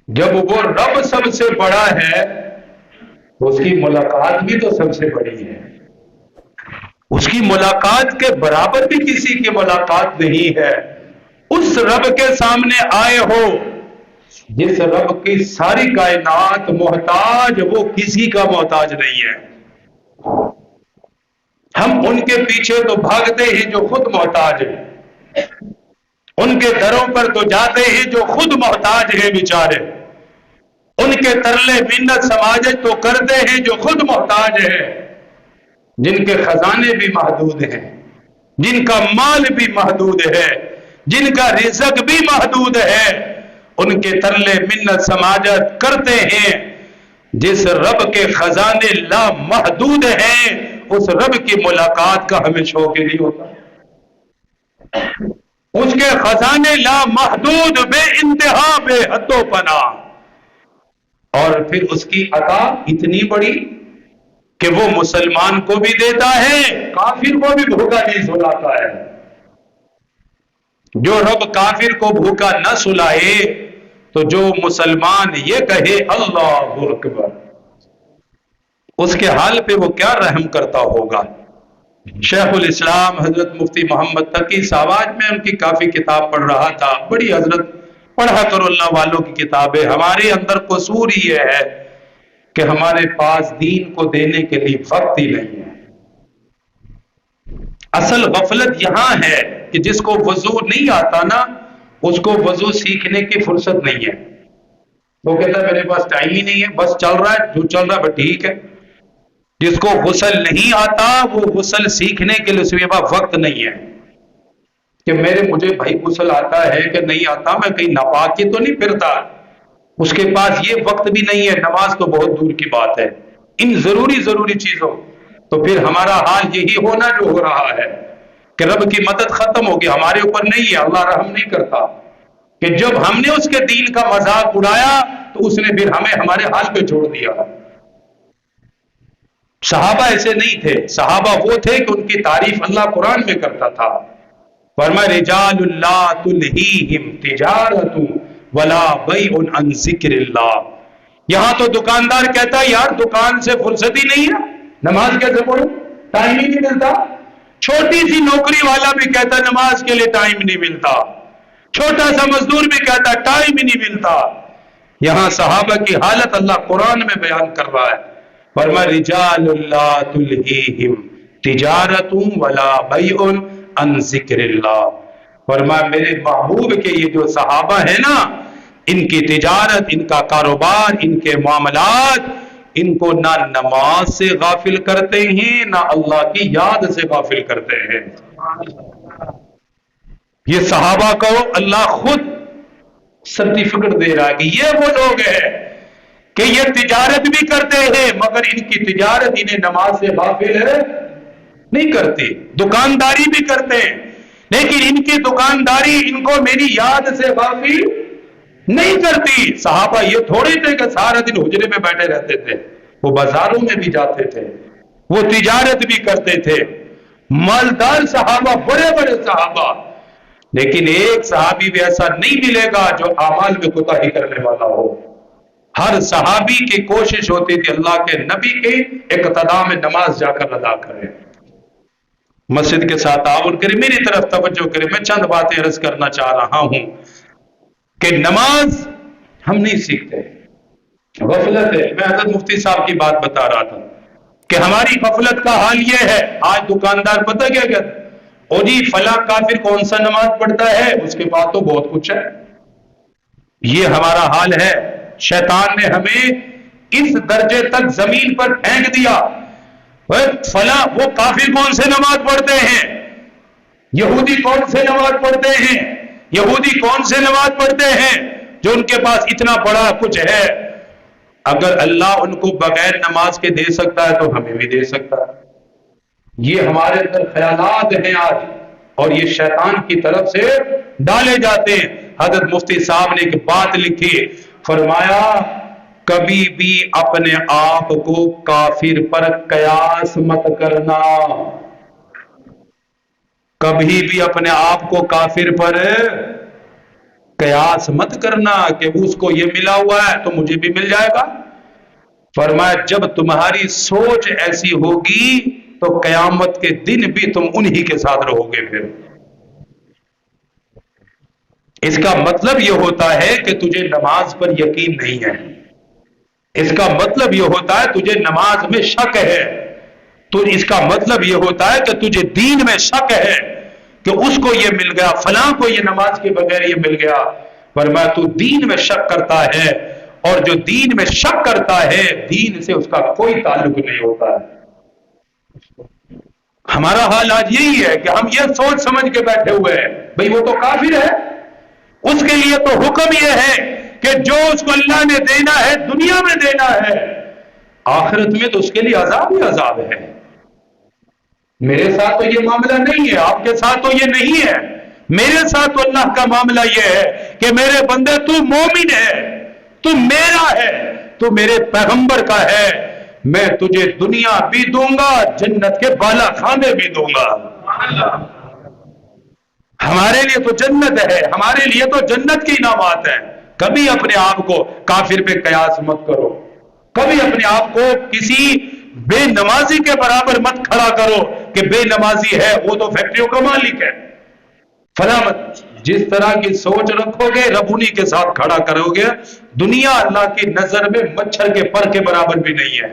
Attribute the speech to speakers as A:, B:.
A: جب وہ رب سب سے بڑا ہے تو اس کی ملاقات بھی تو سب سے بڑی ہے. اس کی ملاقات کے برابر بھی کسی کی ملاقات نہیں ہے. اس رب کے سامنے آئے ہو جس رب کی ساری کائنات محتاج، وہ کسی کا محتاج نہیں ہے. ہم ان کے پیچھے تو بھاگتے ہیں جو خود محتاج ہیں، ان کے دروں پر تو جاتے ہیں جو خود محتاج ہیں بیچارے، ان کے ترلے منت سماجت تو کرتے ہیں جو خود محتاج ہیں، جن کے خزانے بھی محدود ہیں، جن کا مال بھی محدود ہے، جن کا رزق بھی محدود ہے، ان کے ترلے منت سماجت کرتے ہیں. جس رب کے خزانے لا محدود ہیں، اس رب کی ملاقات کا ہمیں شوق ہی نہیں ہوتا. اس کے خزانے لا محدود، بے انتہا، بے حد و پناہ، اور پھر اس کی عطا اتنی بڑی کہ وہ مسلمان کو بھی دیتا ہے، کافر کو بھی بھوکا نہیں سلاتا ہے. جو رب کافر کو بھوکا نہ سلائے تو جو مسلمان یہ کہے اللہ اکبر، اس کے حال پہ وہ کیا رحم کرتا ہوگا. شیخ الاسلام حضرت مفتی محمد تقی صاحب، آج میں ان کی کافی کتاب پڑھ رہا تھا، بڑی حضرت پڑھا کرو اللہ والوں کی کتابیں. ہمارے اندر قصور یہ ہے کہ ہمارے پاس دین کو دینے کے لیے وقت ہی نہیں ہے. اصل غفلت یہاں ہے کہ جس کو وضو نہیں آتا نا، اس کو وضو سیکھنے کی فرصت نہیں ہے. وہ کہتا ہے میرے پاس ٹائم ہی نہیں ہے، بس چل رہا ہے جو چل رہا ہے بس ٹھیک ہے. جس کو غسل نہیں آتا وہ غسل سیکھنے کے لیے اس کے پاس وقت نہیں ہے کہ مجھے بھائی غسل آتا ہے کہ نہیں آتا، میں کہیں ناپاک کی تو نہیں پھرتا. اس کے پاس یہ وقت بھی نہیں ہے. نماز تو بہت دور کی بات ہے. ان ضروری چیزوں تو پھر ہمارا حال یہی ہونا جو ہو رہا ہے کہ رب کی مدد ختم ہوگی، ہمارے اوپر نہیں ہے، اللہ رحم نہیں کرتا. کہ جب ہم نے اس کے دین کا مذاق اڑایا تو اس نے پھر ہمیں ہمارے حال پہ چھوڑ دیا. صحابہ ایسے نہیں تھے. صحابہ وہ تھے کہ ان کی تعریف اللہ قرآن میں کرتا تھا. فرمایا رجال لا تلہیہم تجارت ولا بیع عن ذکر اللہ. یہاں تو دکاندار کہتا ہے یار دکان سے فرصت ہی نہیں ہے، نماز کیسے پڑھوں، ٹائم ہی نہیں ملتا. چھوٹی سی نوکری والا بھی کہتا نماز کے لیے ٹائم نہیں ملتا. چھوٹا سا مزدور بھی کہتا ٹائم ہی نہیں ملتا. یہاں صحابہ کی حالت اللہ قرآن میں بیان کر رہا ہے. فرمایا رجال لا تلہیہم تجارت ولا بیع عن ذکر اللہ. فرمایا میرے محبوب کے یہ جو صحابہ ہیں نا، ان کی تجارت، ان کا کاروبار، ان کے معاملات، ان کو نہ نماز سے غافل کرتے ہیں نہ اللہ کی یاد سے غافل کرتے ہیں. یہ صحابہ کو اللہ خود سرٹیفکیٹ دے رہا ہے کہ یہ وہ لوگ ہیں کہ یہ تجارت بھی کرتے ہیں مگر ان کی تجارت انہیں نماز سے غافل نہیں کرتی. دکانداری بھی کرتے ہیں لیکن ان کی دکانداری ان کو میری یاد سے غافل نہیں کرتی. صحابہ یہ تھوڑے تھے کہ سارا دن حجرے میں بیٹھے رہتے تھے، وہ بازاروں میں بھی جاتے تھے، وہ تجارت بھی کرتے تھے. مالدار صحابہ، بڑے بڑے صحابہ. لیکن ایک صحابی بھی ایسا نہیں ملے گا جو اعمال میں کوتاہی کرنے والا ہو. ہر صحابی کی کوشش ہوتی تھی اللہ کے نبی کے اقتداء میں نماز جا کر ادا کرے، مسجد کے ساتھ تعاون کرے. میری طرف توجہ کرے. میں چند باتیں عرض کرنا چاہ رہا ہوں کہ نماز ہم نہیں سیکھتے، غفلت ہے. میں حضرت مفتی صاحب کی بات بتا رہا تھا کہ ہماری غفلت کا حال یہ ہے. آج دکاندار پتہ کیا کہتا ہے، او جی فلاں کافر کون سا نماز پڑھتا ہے، اس کے پاس تو بہت کچھ ہے. یہ ہمارا حال ہے. شیطان نے ہمیں اس درجے تک زمین پر پھینک دیا. فلاں وہ کافر کون سے نماز پڑھتے ہیں، یہودی کون سے نماز پڑھتے ہیں، یہودی کون سے نماز پڑھتے ہیں جو ان کے پاس اتنا بڑا کچھ ہے. اگر اللہ ان کو بغیر نماز کے دے سکتا ہے تو ہمیں بھی دے سکتا ہے. یہ ہمارے اندر خیالات ہیں آج اور یہ شیطان کی طرف سے ڈالے جاتے ہیں. حضرت مفتی صاحب نے ایک بات لکھی، فرمایا کبھی بھی اپنے آپ کو کافر پر قیاس مت کرنا. کبھی بھی اپنے آپ کو کافر پر قیاس مت کرنا کہ اس کو یہ ملا ہوا ہے تو مجھے بھی مل جائے گا. فرمایا جب تمہاری سوچ ایسی ہوگی تو قیامت کے دن بھی تم انہی کے ساتھ رہو گے. پھر اس کا مطلب یہ ہوتا ہے کہ تجھے نماز پر یقین نہیں ہے. اس کا مطلب یہ ہوتا ہے تجھے نماز میں شک ہے. تو اس کا مطلب یہ ہوتا ہے کہ تجھے دین میں شک ہے کہ اس کو یہ مل گیا، فلاں کو یہ نماز کے بغیر یہ مل گیا. فرمایا تو دین میں شک کرتا ہے، اور جو دین میں شک کرتا ہے دین سے اس کا کوئی تعلق نہیں ہوتا ہے. ہمارا حال آج یہی ہے کہ ہم یہ سوچ سمجھ کے بیٹھے ہوئے ہیں بھئی وہ تو کافر ہے، اس کے لیے تو حکم یہ ہے کہ جو اس کو اللہ نے دینا ہے دنیا میں دینا ہے، آخرت میں تو اس کے لیے عذاب ہی عذاب ہے. میرے ساتھ تو یہ معاملہ نہیں ہے، آپ کے ساتھ تو یہ نہیں ہے. میرے ساتھ تو اللہ کا معاملہ یہ ہے کہ میرے بندے تو مومن ہے، تو میرا ہے، تو میرے پیغمبر کا ہے، میں تجھے دنیا بھی دوں گا، جنت کے بالا خانے بھی دوں گا. ہمارے لیے تو جنت ہے، ہمارے لیے تو جنت کی انعامات ہیں. کبھی اپنے آپ کو کافر پہ قیاس مت کرو، کبھی اپنے آپ کو کسی بے نمازی کے برابر مت کھڑا کرو کہ بے نمازی ہے وہ تو فیکٹریوں کا مالک ہے. فلاں جس طرح کی سوچ رکھو گے رب انہی کے ساتھ کھڑا کرو گے. دنیا اللہ کی نظر میں مچھر کے پر کے برابر بھی نہیں ہے.